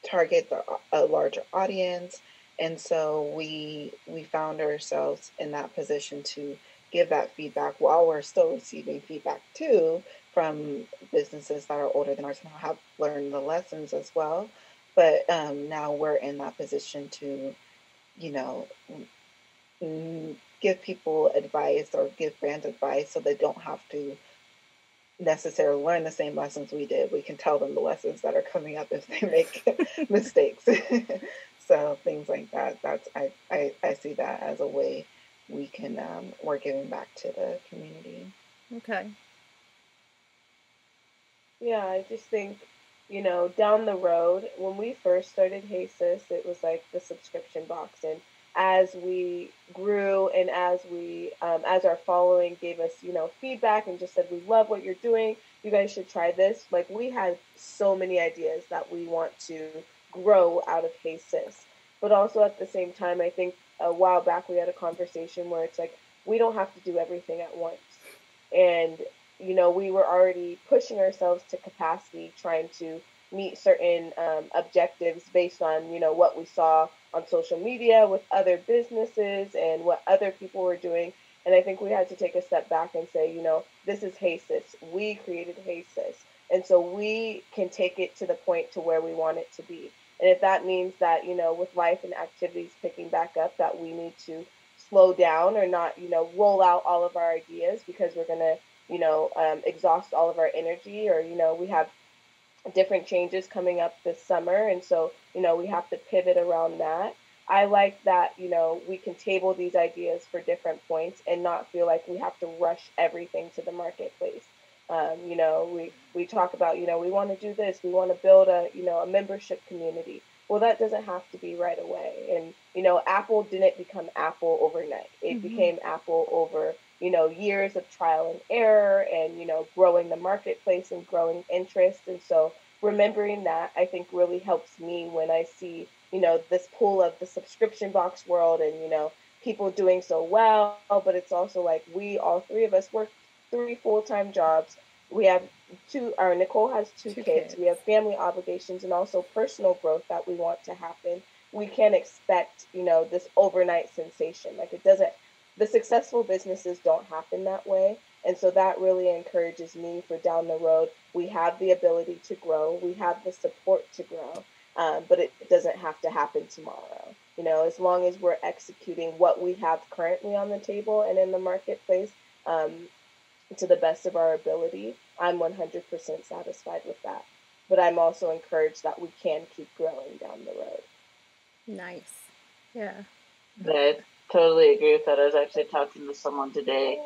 target a larger audience. And so we found ourselves in that position to give that feedback while we're still receiving feedback too from businesses that are older than ours and have learned the lessons as well. But now we're in that position to, you know, give people advice or give brands advice so they don't have to necessarily learn the same lessons we did. We can tell them the lessons that are coming up if they make mistakes. So things like that. I see that as a way we can we're giving back to the community. Okay. Yeah, I just think, down the road, when we first started Hey Sis, it was like the subscription box. And as we grew and as our following gave us, feedback and just said, we love what you're doing, you guys should try this. Like, we had so many ideas that we want to grow out of Hey Sis. But also at the same time, I think a while back we had a conversation where it's like, we don't have to do everything at once. And we were already pushing ourselves to capacity, trying to meet certain objectives based on, what we saw on social media with other businesses and what other people were doing. And I think we had to take a step back and say, this is Hey Sis. We created Hey Sis. And so we can take it to the point to where we want it to be. And if that means that, with life and activities picking back up, that we need to slow down or not, roll out all of our ideas because we're going to, exhaust all of our energy, or, we have different changes coming up this summer. And so, we have to pivot around that. I like that, we can table these ideas for different points and not feel like we have to rush everything to the marketplace. We talk about, we want to do this, we want to build a membership community. Well, that doesn't have to be right away. And, Apple didn't become Apple overnight. It became Apple over, years of trial and error and, growing the marketplace and growing interest. And so remembering that, I think, really helps me when I see, this pool of the subscription box world and, people doing so well. But it's also like all three of us work 3 full-time jobs. We have Nicole has two kids. We have family obligations and also personal growth that we want to happen. We can't expect, this overnight sensation. Like, it doesn't, the successful businesses don't happen that way. And so that really encourages me for down the road. We have the ability to grow. We have the support to grow. But it doesn't have to happen tomorrow. As long as we're executing what we have currently on the table and in the marketplace, to the best of our ability, I'm 100% satisfied with that. But I'm also encouraged that we can keep growing down the road. Nice. Yeah. I totally agree with that. I was actually talking to someone today,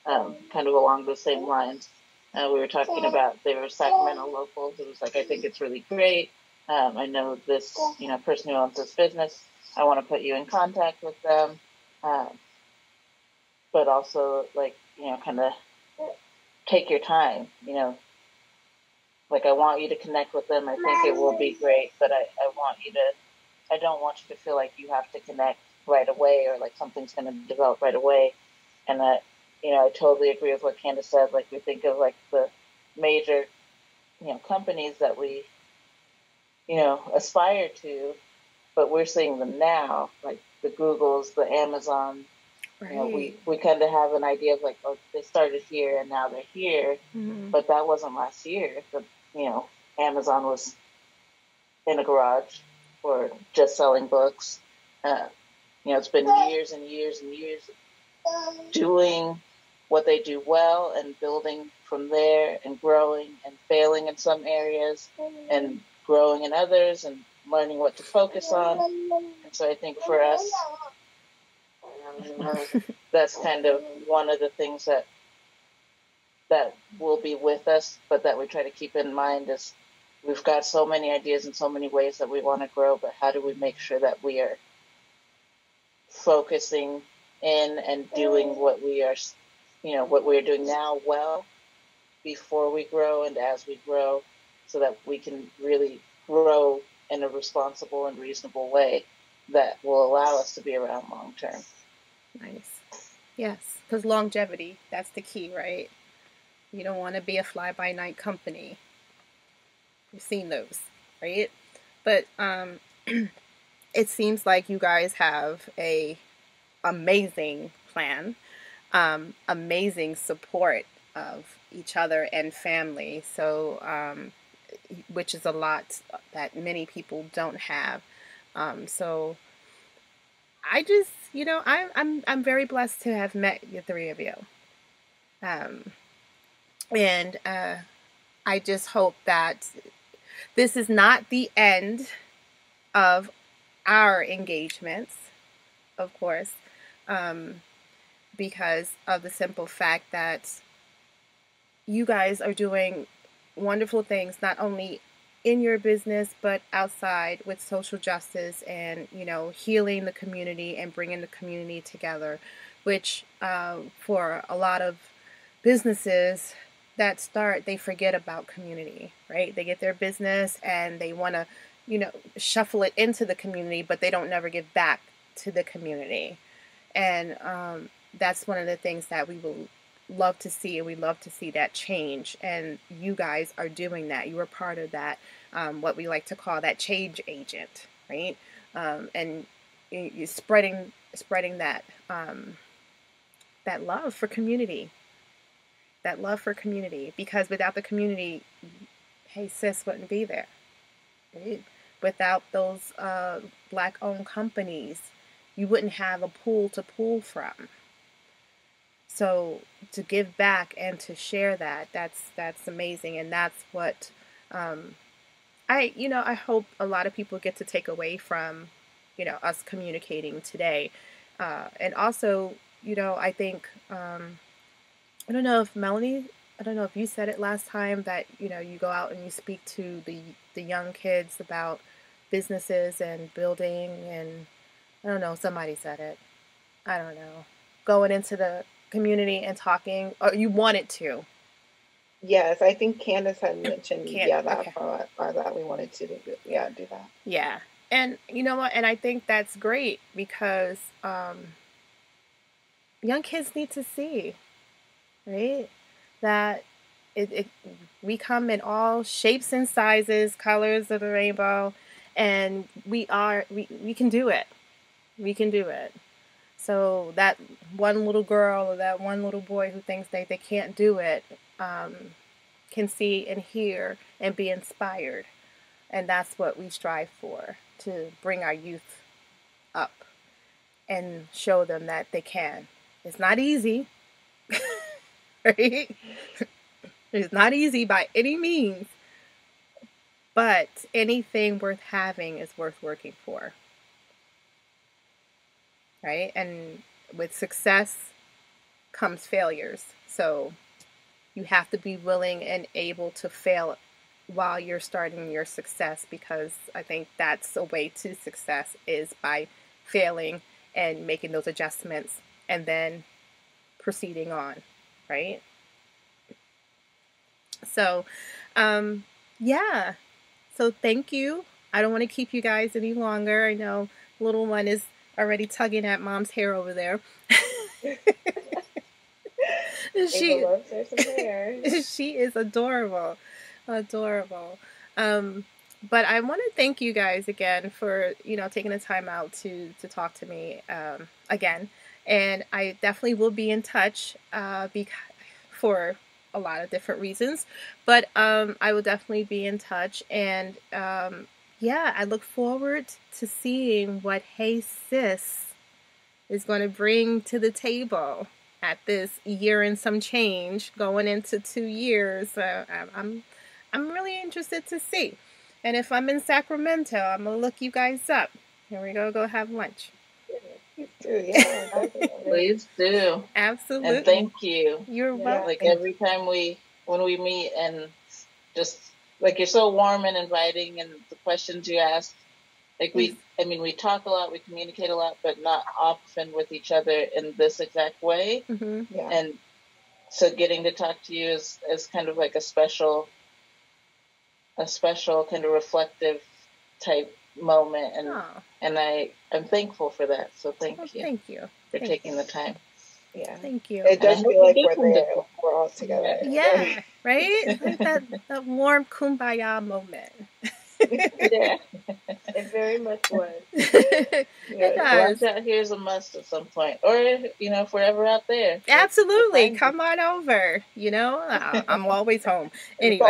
kind of along the same lines. We were talking about, they were Sacramento locals. It was like, I think it's really great. I know this, person who owns this business. I want to put you in contact with them. But also, like, kind of take your time, like, I want you to connect with them. I think it will be great, but I don't want you to feel like you have to connect right away or like something's going to develop right away. And that, I totally agree with what Candace said. Like, we think of like the major, companies that we, aspire to, but we're seeing them now, like the Googles, the Amazon. Right. We kind of have an idea of like, oh, they started here and now they're here, but that wasn't last year. Amazon was in a garage or just selling books. It's been years and years and years doing what they do well and building from there and growing and failing in some areas and growing in others and learning what to focus on. And so I think for us, that's kind of one of the things that will be with us, but that we try to keep in mind is we've got so many ideas and so many ways that we want to grow, but how do we make sure that we are focusing in and doing what we are, what we're doing now well before we grow and as we grow, so that we can really grow in a responsible and reasonable way that will allow us to be around long term. Nice. Yes, because longevity, that's the key, right? You don't want to be a fly-by-night company. You've seen those, right? But it seems like you guys have a amazing plan, amazing support of each other and family. So, which is a lot that many people don't have. So I just, I'm very blessed to have met the three of you. And I just hope that this is not the end of our engagements, of course, because of the simple fact that you guys are doing wonderful things, not only in your business, but outside with social justice and, healing the community and bringing the community together, which for a lot of businesses that start, they forget about community, right? They get their business and they want to, shuffle it into the community, but they don't never give back to the community. And that's one of the things that we will love to see, and we love to see that change. And you guys are doing that. You are part of that, what we like to call that change agent, right? And you're spreading that that love for community. That love for community, because without the community, Hey Sis wouldn't be there. Right? Without those Black-owned companies, you wouldn't have a pool to pull from. So to give back and to share that's amazing, and that's what I hope a lot of people get to take away from us communicating today, and also I think. I don't know if Melanie, I don't know if you said it last time that, you go out and you speak to the young kids about businesses and building, and I don't know, somebody said it. I don't know. Going into the community and talking, or you wanted to. Yes, I think Candace had mentioned, that okay. That we wanted to do that. Yeah. And you know what? And I think that's great because young kids need to see, right? That we come in all shapes and sizes, colors of the rainbow, and we can do it. We can do it. So that one little girl or that one little boy who thinks they can't do it can see and hear and be inspired. And that's what we strive for, to bring our youth up and show them that they can. It's not easy. Right? It's not easy by any means, but anything worth having is worth working for, right? And with success comes failures, so you have to be willing and able to fail while you're starting your success, because I think that's a way to success, is by failing and making those adjustments and then proceeding on, right? So, yeah. So thank you. I don't want to keep you guys any longer. I know little one is already tugging at mom's hair over there. She loves her some hair. She is adorable. Adorable. But I want to thank you guys again for, taking the time out to talk to me again. And I definitely will be in touch for a lot of different reasons, but I will definitely be in touch, and I look forward to seeing what Hey Sis is going to bring to the table at this year and some change, going into 2 years. I'm really interested to see, and if I'm in Sacramento, I'm gonna look you guys up. Here we go have lunch. Please do, yeah. Please do. Absolutely. And thank you. You're welcome. Like every time when we meet, and just like you're so warm and inviting, and the questions you ask Like we talk a lot, we communicate a lot, but not often with each other in this exact way. Yeah. And so getting to talk to you is kind of like a special kind of reflective type moment, and I'm thankful for that. So thank you. Thank you for taking the time. Yeah, thank you. It does feel like we're all together. Yeah, right. Like that warm kumbaya moment. Yeah, it very much was. It does. Lunch out here is a must at some point, or if we're ever out there. Absolutely, come on over. I'm always home. Anyway,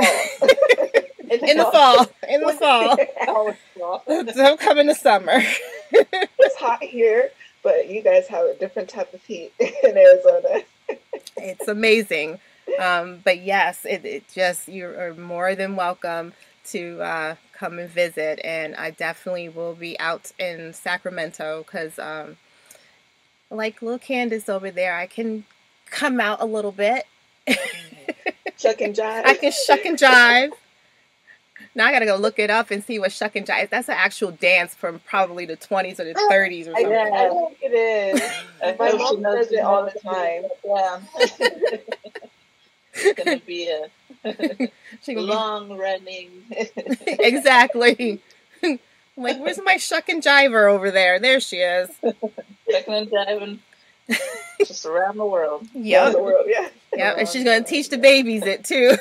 in the fall. Don't come in the summer. It's hot here, but you guys have a different type of heat in Arizona. It's amazing. But yes, it just, you are more than welcome to come and visit, and I definitely will be out in Sacramento because like little Candace over there, I can come out a little bit. Shuck and jive. I can shuck and jive. Now I gotta go look it up and see what shuck and jive. That's an actual dance from probably the 20s or the 30s or something. Yeah, I think it is. My mom does it all the time. Yeah. It's gonna be a long running. Exactly. Like, where's my shuck and jiver over there? There she is. Shucking and jiving. Just around the world. Yeah. Around the world, yeah. Yeah, and she's gonna teach the babies it too.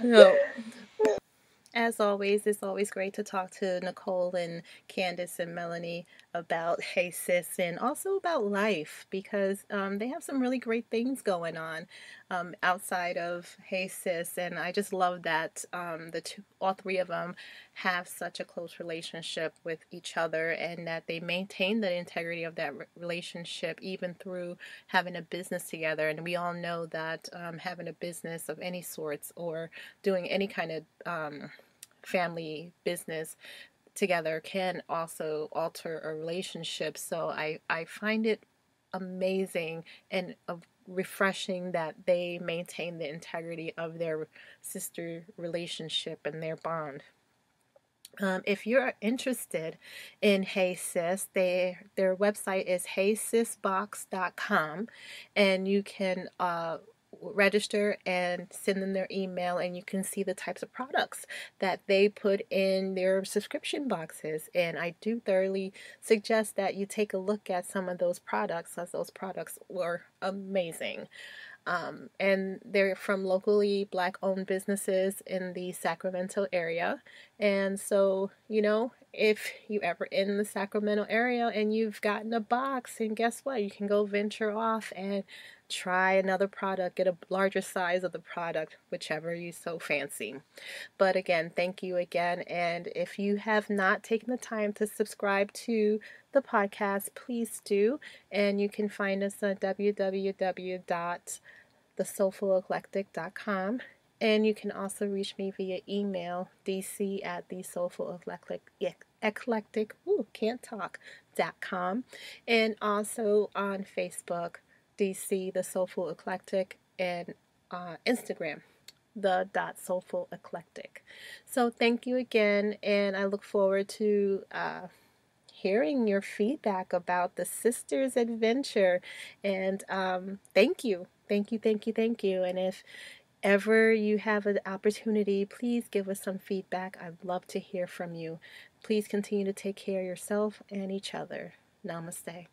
So, as always, it's always great to talk to Nicole and Candace and Melanie about Hey Sis and also about life, because they have some really great things going on outside of Hey Sis, and I just love that all three of them have such a close relationship with each other, and that they maintain the integrity of that relationship even through having a business together. And we all know that having a business of any sorts or doing any kind of family business together can also alter a relationship. So I find it amazing and refreshing that they maintain the integrity of their sister relationship and their bond. If you're interested in Hey Sis, their website is heysisbox.com, and you can register and send them their email, and you can see the types of products that they put in their subscription boxes. And I do thoroughly suggest that you take a look at some of those products, as those products were amazing. And they're from locally Black-owned businesses in the Sacramento area. And so, if you ever in the Sacramento area and you've gotten a box, and guess what? You can go venture off and try another product, get a larger size of the product, whichever you so fancy. But again, thank you again. And if you have not taken the time to subscribe to the podcast, please do. And you can find us on www.thesoulfuleclectic.com. And you can also reach me via email, dc@thesoulfuleclectic.com. And also on Facebook, DC The Soulful Eclectic, and Instagram, the .soulful eclectic. So thank you again, and I look forward to hearing your feedback about the sisters' adventure. And thank you. And if ever you have an opportunity, please give us some feedback. I'd love to hear from you. Please continue to take care of yourself and each other. Namaste.